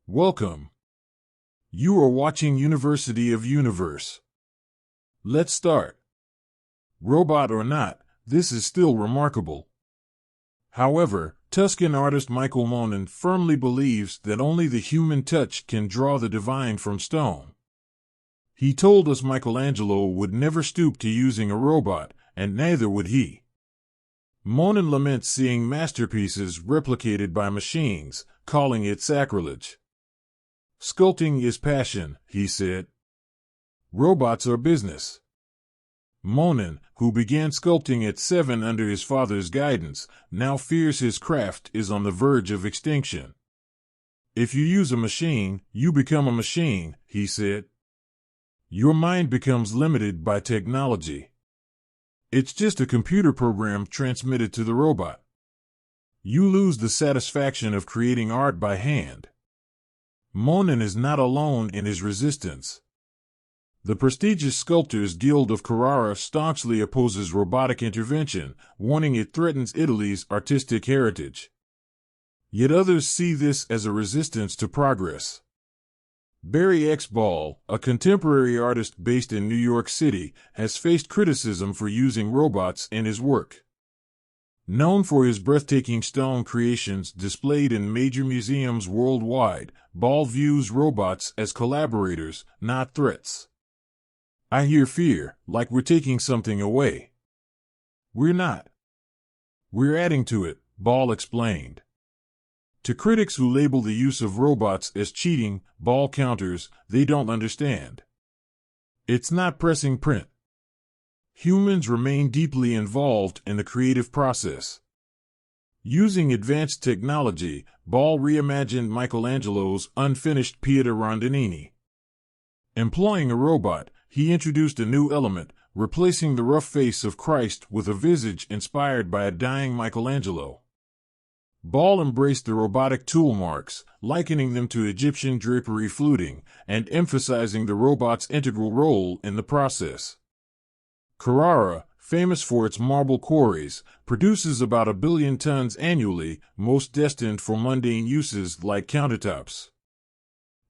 Welcome. You are watching University of Universe. Let's start. Robot or not, this is still remarkable. However, Tuscan artist Michael Monon firmly believes that only the human touch can draw the divine from stone. He told us Michelangelo would never stoop to using a robot, and neither would he. Monon laments seeing masterpieces replicated by machines, calling it sacrilege. Sculpting is passion, he said. Robots are business. Monon, who began sculpting at 7 under his father's guidance, now fears his craft is on the verge of extinction. If you use a machine, you become a machine, he said. Your mind becomes limited by technology. It's just a computer program transmitted to the robot. You lose the satisfaction of creating art by hand. Monon is not alone in his resistance. The prestigious Sculptors Guild of Carrara staunchly opposes robotic intervention, warning it threatens Italy's artistic heritage. Yet others see this as a resistance to progress. Barry X. Ball, a contemporary artist based in New York City, has faced criticism for using robots in his work. Known for his breathtaking stone creations displayed in major museums worldwide, Ball views robots as collaborators, not threats. I hear fear, like we're taking something away. We're not. We're adding to it, Ball explained. To critics who label the use of robots as cheating, Ball counters, they don't understand. It's not pressing print. Humans remain deeply involved in the creative process. Using advanced technology, Ball reimagined Michelangelo's unfinished Pieta Rondinini. Employing a robot, he introduced a new element, replacing the rough face of Christ with a visage inspired by a dying Michelangelo. Ball embraced the robotic tool marks, likening them to Egyptian drapery fluting, and emphasizing the robot's integral role in the process. Carrara, famous for its marble quarries, produces about 1 billion tons annually, most destined for mundane uses like countertops.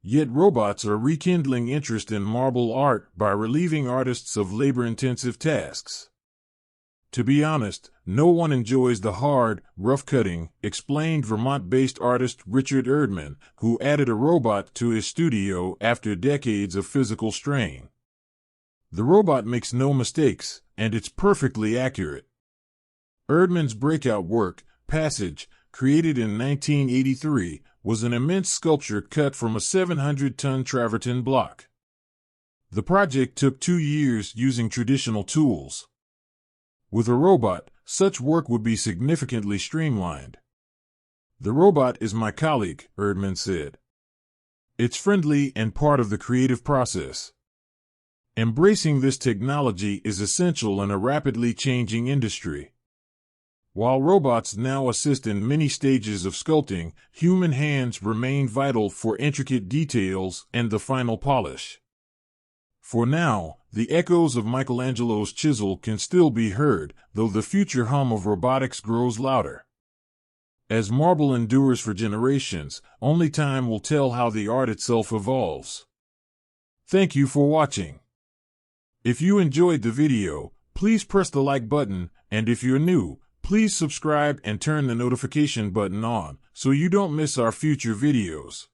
Yet robots are rekindling interest in marble art by relieving artists of labor-intensive tasks. To be honest, no one enjoys the hard, rough cutting, explained Vermont-based artist Richard Erdman, who added a robot to his studio after decades of physical strain. The robot makes no mistakes, and it's perfectly accurate. Erdman's breakout work, Passage, created in 1983, was an immense sculpture cut from a 700-ton travertine block. The project took 2 years using traditional tools. With a robot, such work would be significantly streamlined. The robot is my colleague, Erdman said. It's friendly and part of the creative process. Embracing this technology is essential in a rapidly changing industry. While robots now assist in many stages of sculpting, human hands remain vital for intricate details and the final polish. For now, the echoes of Michelangelo's chisel can still be heard, though the future hum of robotics grows louder. As marble endures for generations, only time will tell how the art itself evolves. Thank you for watching. If you enjoyed the video, please press the like button, and if you're new, please subscribe and turn the notification button on so you don't miss our future videos.